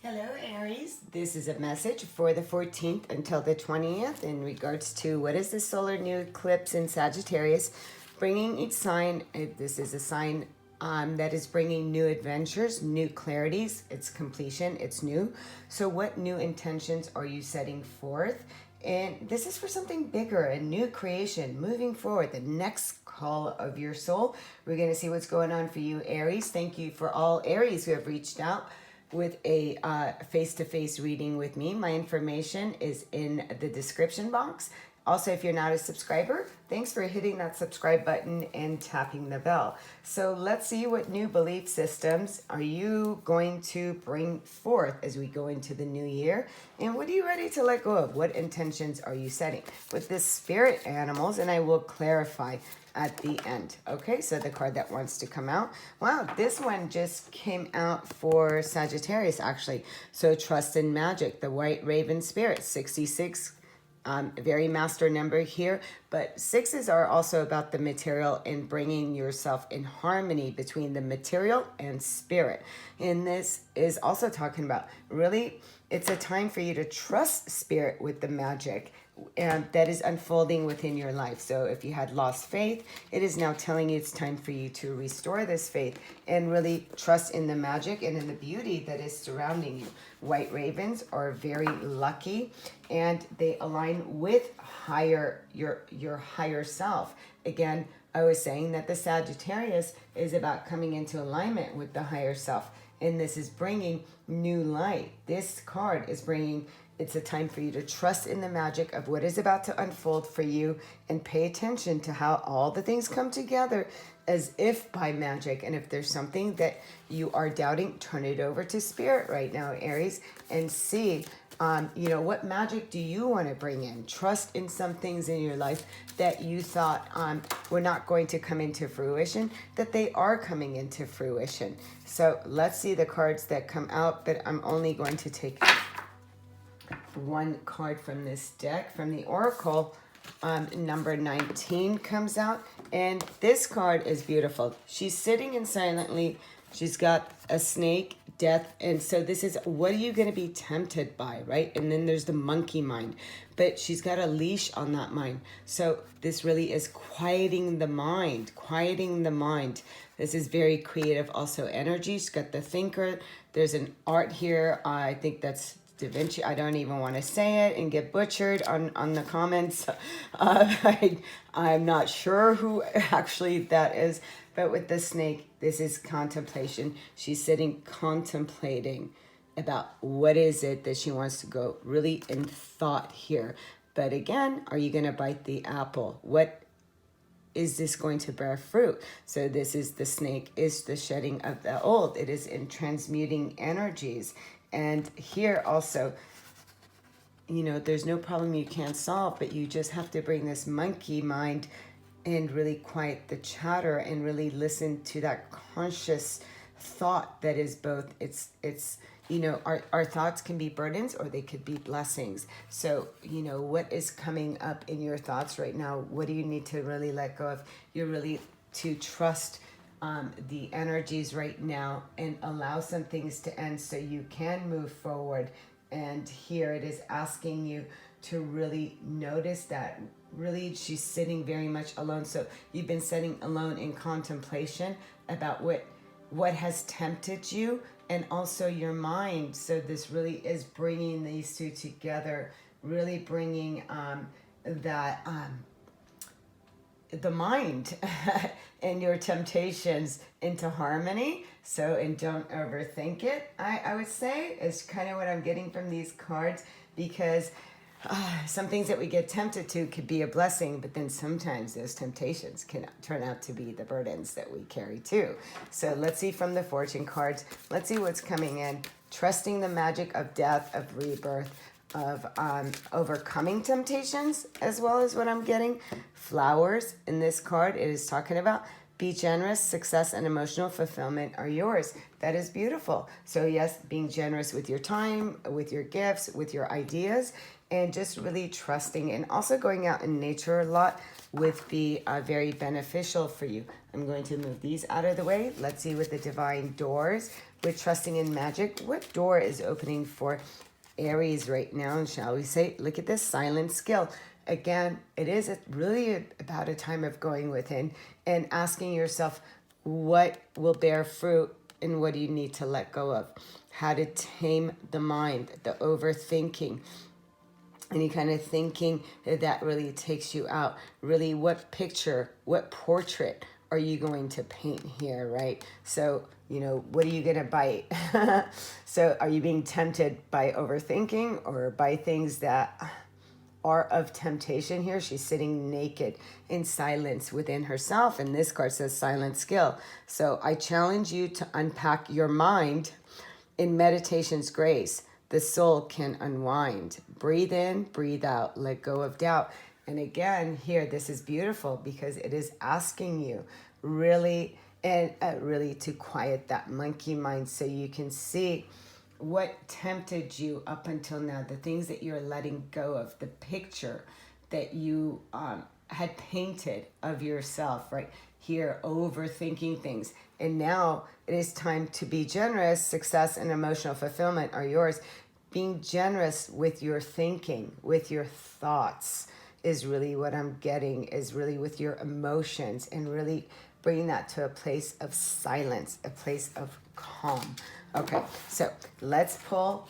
Hello, Aries. This is a message for the 14th until the 20th in regards to what is the solar new eclipse in Sagittarius, bringing each sign. This is a sign that is bringing new adventures, new clarities. It's completion. It's new. So what new intentions are you setting forth? And this is for something bigger, a new creation, moving forward, the next call of your soul. We're going to see what's going on for you, Aries. Thank you for all Aries who have reached out with a face-to-face reading with me. My information is in the description box. Also, if you're not a subscriber, thanks for hitting that subscribe button and tapping the bell. So let's see what new belief systems are you going to bring forth as we go into the new year. And what are you ready to let go of? What intentions are you setting with the spirit animals? And I will clarify at the end. Okay, so the card that wants to come out. Wow, this one just came out for Sagittarius, actually. So trust in magic, the white raven spirit, 66. Very master number here, but sixes are also about the material and bringing yourself in harmony between the material and spirit. And this is also talking about really, it's a time for you to trust spirit with the magic that is unfolding within your life. So if you had lost faith, it is now telling you it's time for you to restore this faith and really trust in the magic and in the beauty that is surrounding you. White ravens are very lucky and they align with your higher self. Again, I was saying that the Sagittarius is about coming into alignment with the higher self, and this is bringing new light. This card is bringing, it's a time for you to trust in the magic of what is about to unfold for you and pay attention to how all the things come together as if by magic. And if there's something that you are doubting, turn it over to spirit right now, Aries, and see, what magic do you want to bring in? Trust in some things in your life that you thought were not going to come into fruition, that they are coming into fruition. So let's see the cards that come out, but I'm only going to take one card from this deck. From the Oracle, number 19 comes out, and this card is beautiful. She's sitting in silently. She's got a snake, death, and so this is, what are you going to be tempted by, right? And then there's the monkey mind, but she's got a leash on that mind. So this really is quieting the mind, quieting the mind. This is very creative also energy. She's got the thinker. There's an art here. I think that's Da Vinci. I don't even want to say it and get butchered on the comments. I'm not sure who actually that is, but with the snake, this is contemplation. She's sitting contemplating about what is it that she wants to go really in thought here. But again, are you going to bite the apple? What is this going to bear fruit? So this is the snake, is the shedding of the old. It is in transmuting energies. And here also, there's no problem you can't solve, but you just have to bring this monkey mind and really quiet the chatter and really listen to that conscious thought that is both, our thoughts can be burdens or they could be blessings. So, what is coming up in your thoughts right now? What do you need to really let go of? You're really to trust the energies right now and allow some things to end so you can move forward. And here it is asking you to really notice that. Really, she's sitting very much alone. So you've been sitting alone in contemplation about what has tempted you and also your mind. So this really is bringing these two together, really bringing the mind and your temptations into harmony. So, and don't overthink it, I would say, is kind of what I'm getting from these cards, because some things that we get tempted to could be a blessing, but then sometimes those temptations can turn out to be the burdens that we carry too. So let's see from the fortune cards. Let's see what's coming in. Trusting the magic of death, of rebirth, of overcoming temptations, as well as what I'm getting. Flowers in this card, it is talking about be generous, success, and emotional fulfillment are yours. That is beautiful. So yes, being generous with your time, with your gifts, with your ideas, and just really trusting, and also going out in nature a lot would be very beneficial for you. I'm going to move these out of the way. Let's see what the divine doors with trusting in magic. What door is opening for Aries right now? And shall we say, look at this silent skill. Again, it is really about a time of going within and asking yourself what will bear fruit and what do you need to let go of. How to tame the mind, the overthinking, any kind of thinking that really takes you out. Really, what picture, what portrait are you going to paint here, right? So, what are you going to bite? So are you being tempted by overthinking or by things that are of temptation here? She's sitting naked in silence within herself. And this card says silent skill. So I challenge you to unpack your mind in meditation's grace. The soul can unwind. Breathe in, breathe out, let go of doubt. And again, here, this is beautiful because it is asking you really to quiet that monkey mind so you can see what tempted you up until now, the things that you're letting go of, the picture that you had painted of yourself, right? Here, overthinking things. And now it is time to be generous. Success and emotional fulfillment are yours. Being generous with your thinking, with your thoughts is really what I'm getting, is really with your emotions, and really bringing that to a place of silence, a place of calm. Okay, so let's pull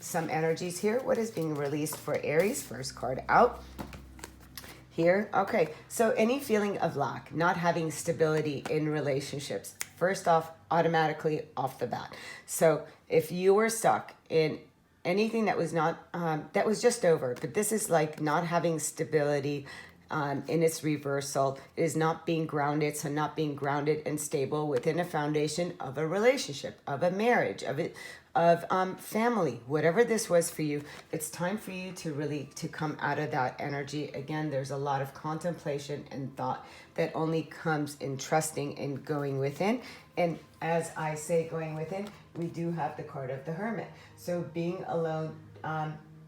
some energies here. What is being released for Aries? First card out here. Okay, so any feeling of lack, not having stability in relationships, first off, automatically off the bat. So if you were stuck in anything that was not, that was just over, but this is like not having stability in its reversal. It is not being grounded, so not being grounded and stable within a foundation of a relationship, of a marriage, of family, whatever this was for you. It's time for you to come out of that energy. Again, there's a lot of contemplation and thought that only comes in trusting and going within. And as I say, going within, we do have the card of the Hermit. So being alone,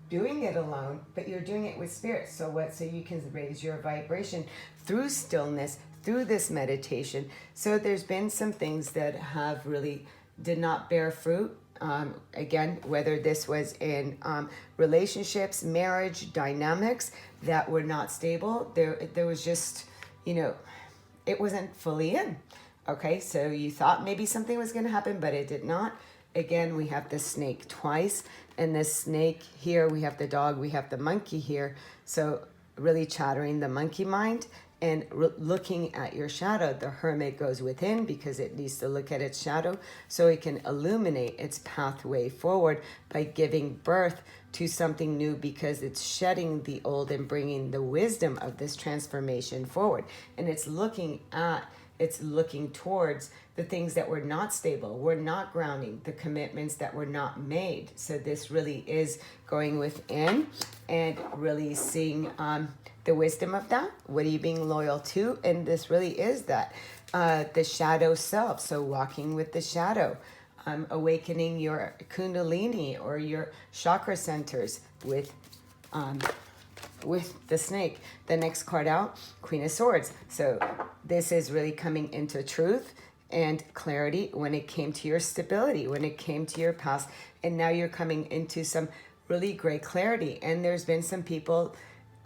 doing it alone, but you're doing it with spirit. So what? So you can raise your vibration through stillness, through this meditation. So there's been some things that have really did not bear fruit. Again, whether this was in relationships, marriage, dynamics that were not stable, there was just, it wasn't fully in. Okay, so you thought maybe something was going to happen, but it did not. Again, we have the snake twice, and the snake here, we have the dog, we have the monkey here. So really chattering the monkey mind and looking at your shadow. The Hermit goes within because it needs to look at its shadow so it can illuminate its pathway forward by giving birth to something new, because it's shedding the old and bringing the wisdom of this transformation forward. And it's looking towards the things that were not stable, were not grounding, the commitments that were not made. So this really is going within and really seeing the wisdom of that. What are you being loyal to? And this really is that, the shadow self. So walking with the shadow, awakening your kundalini or your chakra centers with the snake. The next card out, Queen of Swords. So this is really coming into truth and clarity when it came to your stability, when it came to your past. And now you're coming into some really great clarity. And there's been some people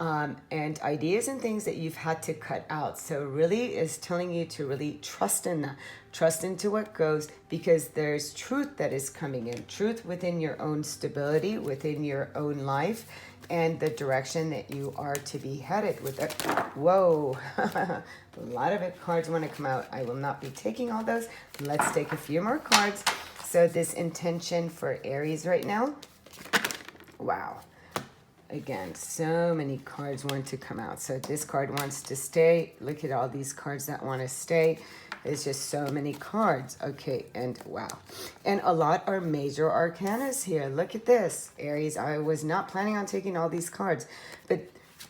and ideas and things that you've had to cut out. So really is telling you to really trust in that. Trust into what goes, because there's truth that is coming in. Truth within your own stability, within your own life, and the direction that you are to be headed with it. Whoa, a lot of cards want to come out. I will not be taking all those. Let's take a few more cards. So this intention for Aries right now. Wow. Again, so many cards want to come out. So this card wants to stay. Look at all these cards that want to stay. There's just so many cards. Okay, and wow. And a lot are major arcanas here. Look at this, Aries. I was not planning on taking all these cards. But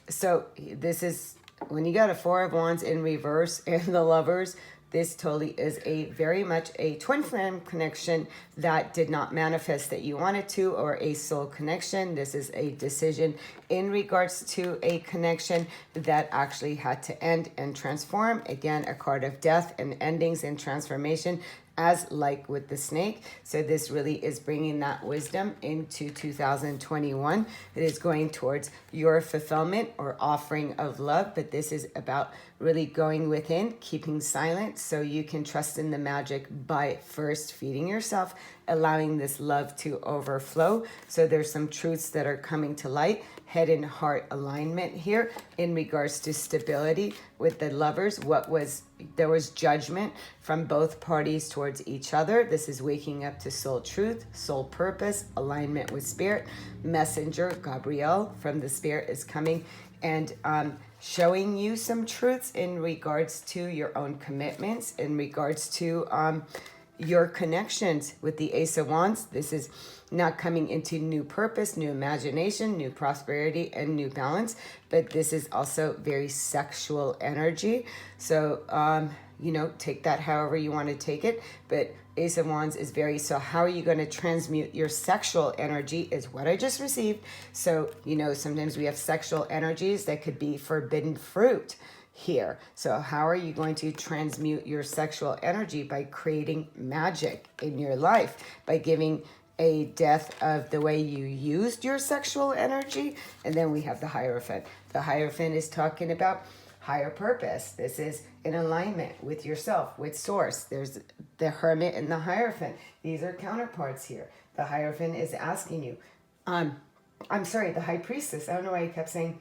so this is, when you got a Four of Wands in reverse and the Lovers, this totally is a very much a twin flame connection that did not manifest that you wanted to, or a soul connection. This is a decision in regards to a connection that actually had to end and transform. Again, a card of death and endings and transformation. as like with the snake. So this really is bringing that wisdom into 2021. It is going towards your fulfillment or offering of love, but this is about really going within, keeping silent so you can trust in the magic by first feeding yourself, allowing this love to overflow. So there's some truths that are coming to light, head and heart alignment here in regards to stability with the lovers. There was judgment from both parties towards each other. This is waking up to soul truth, soul purpose, alignment with spirit. Messenger Gabriel from the spirit is coming and showing you some truths in regards to your own commitments, in regards to your connections with the Ace of Wands. This is not coming into new purpose, new imagination, new prosperity, and new balance, but this is also very sexual energy. So, take that however you want to take it, but Ace of Wands is so how are you going to transmute your sexual energy is what I just received. So, sometimes we have sexual energies that could be forbidden fruit here. So how are you going to transmute your sexual energy? By creating magic in your life, by giving a death of the way you used your sexual energy. And then we have the Hierophant. The Hierophant is talking about higher purpose. This is in alignment with yourself, with source. There's the Hermit and the Hierophant. These are counterparts here. The Hierophant is asking you, the High Priestess. I don't know why I kept saying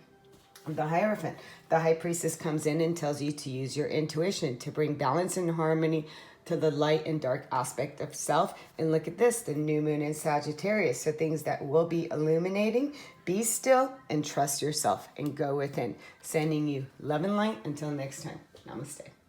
the Hierophant. The High Priestess comes in and tells you to use your intuition to bring balance and harmony to the light and dark aspect of self. And look at this, the new moon in Sagittarius. So things that will be illuminating. Be still and trust yourself and go within. Sending you love and light. Until next time. Namaste.